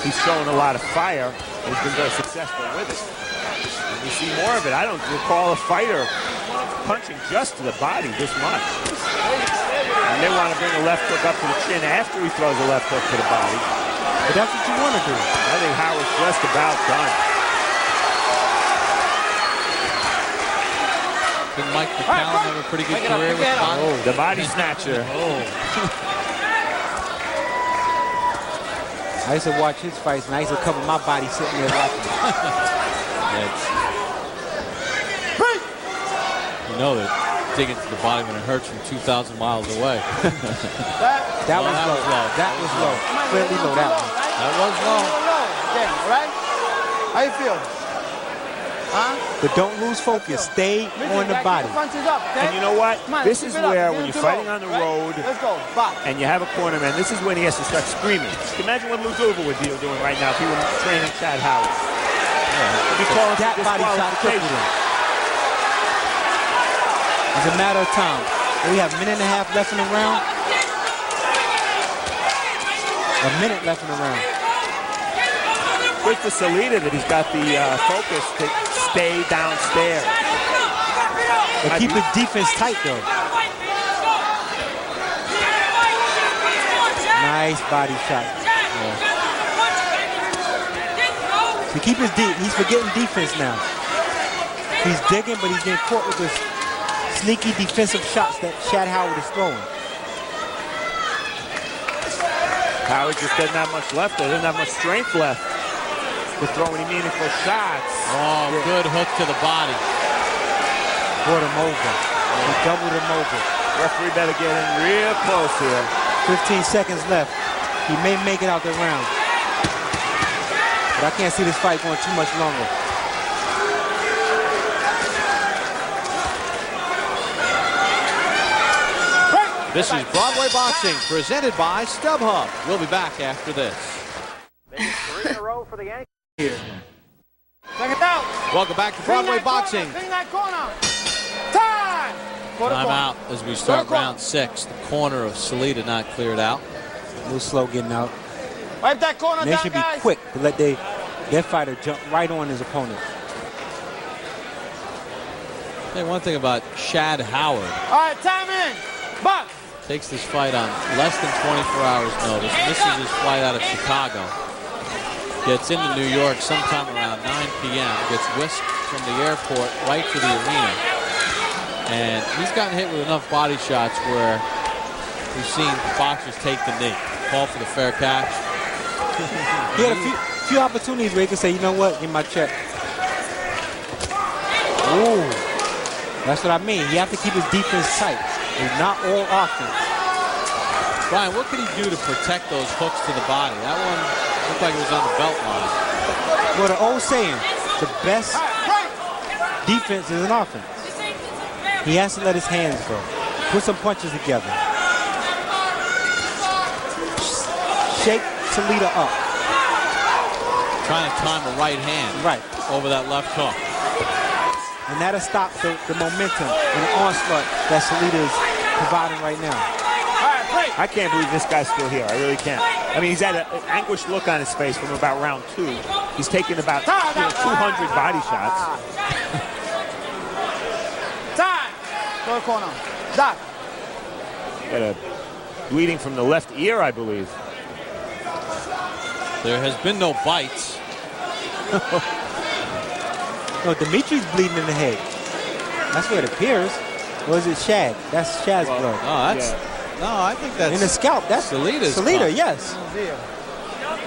he's showing a lot of fire. He's been very successful with it. And we see more of it. I don't recall a fighter punching just to the body this much. And they want to bring a left hook up to the chin after he throws a left hook to the body. But that's what you want to do. I think Howard's just about done. I think Mike McCallum have a pretty good career with the body. Oh, the body snatcher. I used to watch his fights, and I used to cover my body sitting there watching. You know that digging to the body when it hurts from 2,000 miles away. That was low. That was low. Clearly low, that one. That was low. Okay, all right? How you feel? Huh? But don't lose focus. Stay on the body. And you know what? This is where, when you're fighting on the road and you have a corner man, this is when he has to start screaming. Imagine what Muzuba would be doing right now if he were training Shad Howard. He'd be calling that body shot crippled him. It's a matter of time. We have a minute and a half left in the round. A minute left in the round. Good for Salita that he's got the focus to stay downstairs. But keep the defense tight, though. Nice body shot. To keep his deep, he's forgetting defense now. He's digging, but he's getting caught with this sneaky defensive shots that Shad Howard is throwing. Howard just doesn't have much left. There doesn't have much strength left to throw any meaningful shots. Oh, good hook to the body. Brought him over. He doubled him over. Referee better get in real close here. 15 seconds left. He may make it out the round. But I can't see this fight going too much longer. This is Broadway Boxing, presented by StubHub. We'll be back after this. 3 in a row for the Yankees. Here. Second out. Welcome back to Broadway Boxing. Time out as we start round 6. The corner of Salita not cleared out. A little slow getting out. Wipe that corner and they should be quick to let their fighter jump right on his opponent. Hey, one thing about Shad Howard. All right, time in. Box. Takes this fight on less than 24 hours notice. Misses his flight out of Chicago. Gets into New York sometime around 9 p.m. Gets whisked from the airport right to the arena. And he's gotten hit with enough body shots where we've seen boxers take the knee. Call for the fair catch. He had a few opportunities where he could say, you know what, in my check. Ooh, that's what I mean. You have to keep his defense tight. It's not all offense. Brian, what could he do to protect those hooks to the body? That one looked like it was on the belt line. Well, the old saying, the best defense is an offense. He has to let his hands go. Put some punches together. Shake Salita up. Trying to time a right hand over that left hook. And that'll stop the momentum and the onslaught that Salita is providing right now. I can't believe this guy's still here. I really can't. I mean, he's had an anguished look on his face from about round 2. He's taken about 200 body shots. Time. Go corner. Doc. Got a bleeding from the left ear, I believe. There has been no bites. No, Dmitri's bleeding in the head. That's what it appears. Or is it Shad? That's Shad's blood. No, that's no. I think that's in the scalp. That's Salita's. Salita, yes.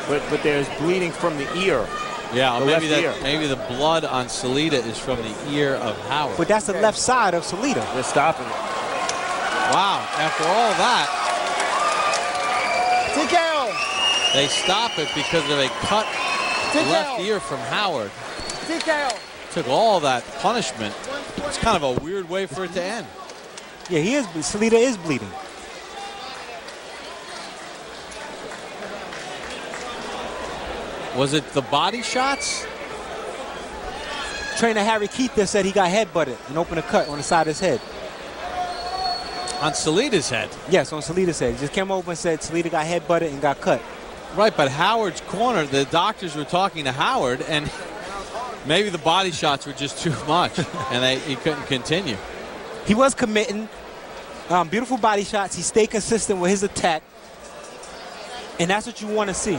But there's bleeding from the ear. Yeah, maybe the blood on Salita is from the ear of Howard. But that's the left side of Salita. They're stopping it. Wow! After all that, TKO. They stop it because of a cut left ear from Howard. TKO. Took all that punishment. It's kind of a weird way for it to end. Yeah, he is. Salita is bleeding. Was it the body shots? Trainer Harry Keith said he got headbutted and opened a cut on the side of his head. On Salita's head? Yes, on Salita's head. He just came over and said Salita got headbutted and got cut. Right, but Howard's corner, the doctors were talking to Howard, and maybe the body shots were just too much, and he couldn't continue. He was committing beautiful body shots. He stayed consistent with his attack, and that's what you want to see.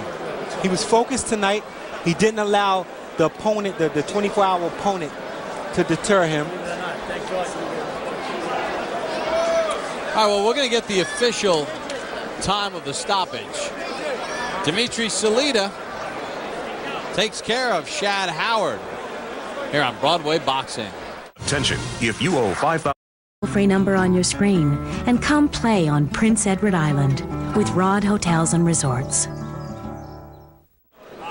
He was focused tonight. He didn't allow the opponent, the 24-hour opponent, to deter him. All right, well, we're going to get the official time of the stoppage. Dmitriy Salita takes care of Shad Howard here on Broadway Boxing. Attention, if you owe $5,000. Free number on your screen and come play on Prince Edward Island with Rod Hotels and Resorts.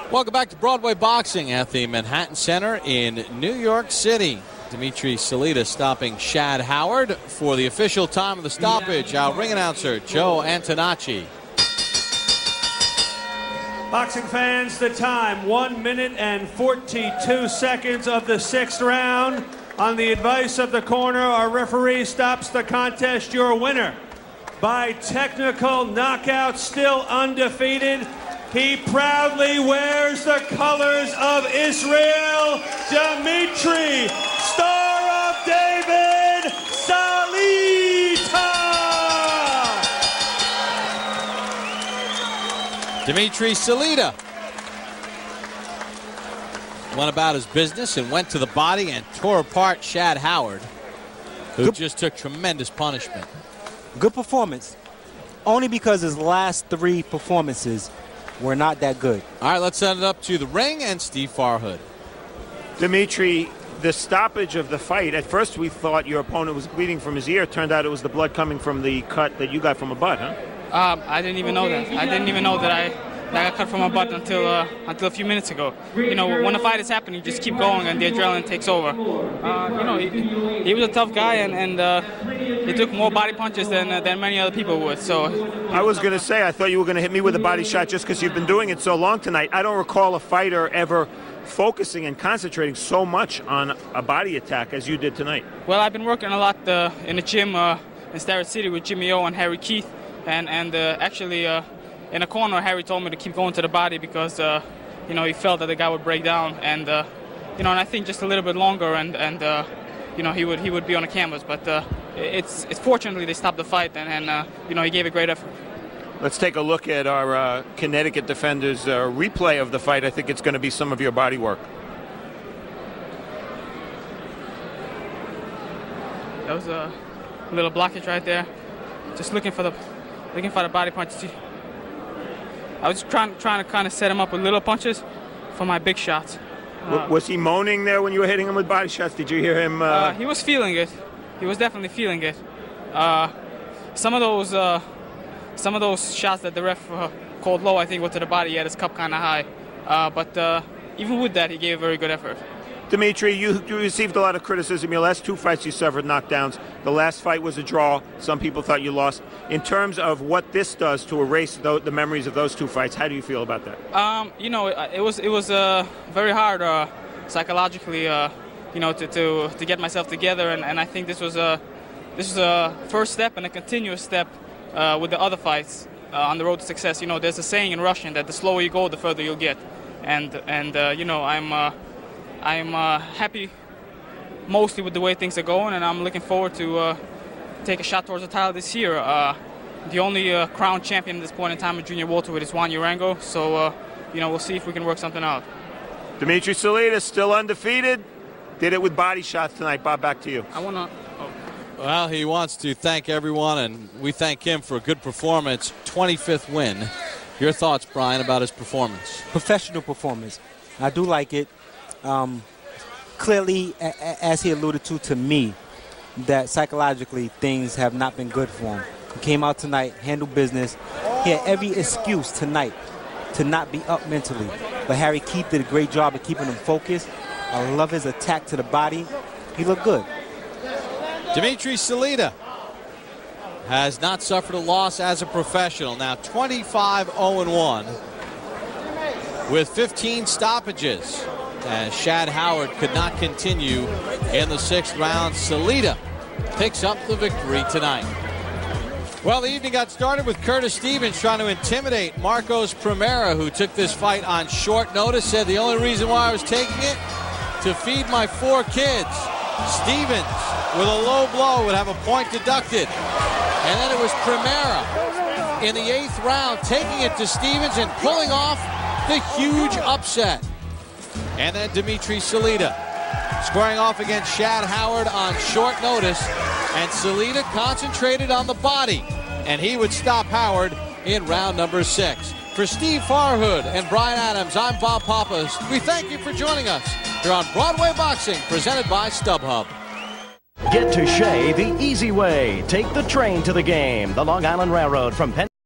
Welcome back to Broadway Boxing at the Manhattan Center in New York City. Dmitriy Salita stopping Shad Howard for the official time of the stoppage. Our ring announcer, Joe Antonacci. Boxing fans, the time, 1 minute and 42 seconds of the 6th round. On the advice of the corner, our referee stops the contest. Your winner by technical knockout, still undefeated. He proudly wears the colors of Israel, Dmitry, Star of David, Salita. Dmitriy Salita went about his business and went to the body and tore apart Shad Howard, who just took tremendous punishment. Good performance, only because his last 3 performances were not that good. All right, let's send it up to the ring and Steve Farhood. Dmitry, the stoppage of the fight, at first we thought your opponent was bleeding from his ear. Turned out it was the blood coming from the cut that you got from a butt, huh? I didn't even know that. I didn't even know that I got cut from my butt until a few minutes ago. You know, when a fight is happening, you just keep going and the adrenaline takes over. You know, he was a tough guy, and he took more body punches than many other people would. So I was going to say, I thought you were going to hit me with a body shot just because you've been doing it so long tonight. I don't recall a fighter ever focusing and concentrating so much on a body attack as you did tonight. Well, I've been working a lot in the gym in Starrett City with Jimmy O and Harry Keith, and actually in a corner, Harry told me to keep going to the body because you know, he felt that the guy would break down, and you know, and I think just a little bit longer, and you know, he would be on the canvas. But it's fortunately they stopped the fight, and you know, he gave a great effort. Let's take a look at our Connecticut defenders' replay of the fight. I think it's going to be some of your body work. That was a little blockage right there. Just looking for the body punch. I was trying to kind of set him up with little punches for my big shots. Was he moaning there when you were hitting him with body shots? Did you hear him? He was feeling it. He was definitely feeling it. Some of those shots that the ref called low, I think, were to the body. He had his cup kind of high. But even with that, he gave a very good effort. Dmitry, you received a lot of criticism. Your last 2 fights, you suffered knockdowns. The last fight was a draw. Some people thought you lost. In terms of what this does to erase the memories of those 2 fights, how do you feel about that? You know, it was very hard psychologically, you know, to get myself together, and I think this was a first step and a continuous step with the other fights on the road to success. You know, there's a saying in Russian that the slower you go, the further you'll get, and you know, I'm happy mostly with the way things are going, and I'm looking forward to take a shot towards the title this year. The only crowned champion at this point in time at junior welterweight is Juan Urango, so you know, we'll see if we can work something out. Dmitry Salita, still undefeated, did it with body shots tonight. Bob, back to you. Well, he wants to thank everyone, and we thank him for a good performance. 25th win. Your thoughts, Brian, about his performance? Professional performance. I do like it. Clearly, as he alluded to me, that psychologically things have not been good for him. He came out tonight, handled business. He had every excuse tonight to not be up mentally. But Harry Keith did a great job of keeping him focused. I love his attack to the body. He looked good. Dmitry Salita has not suffered a loss as a professional. Now 25-0-1 with 15 stoppages. As Shad Howard could not continue in the 6th round, Salita picks up the victory tonight. Well, the evening got started with Curtis Stevens trying to intimidate Marcos Primera, who took this fight on short notice, said the only reason why I was taking it, to feed my 4 kids. Stevens, with a low blow, would have a point deducted. And then it was Primera in the 8th round taking it to Stevens and pulling off the huge upset. And then Dmitriy Salita squaring off against Shad Howard on short notice. And Salita concentrated on the body, and he would stop Howard in round number 6. For Steve Farhood and Brian Adams, I'm Bob Pappas. We thank you for joining us here on Broadway Boxing, presented by StubHub. Get to Shea the easy way. Take the train to the game. The Long Island Railroad from Penn.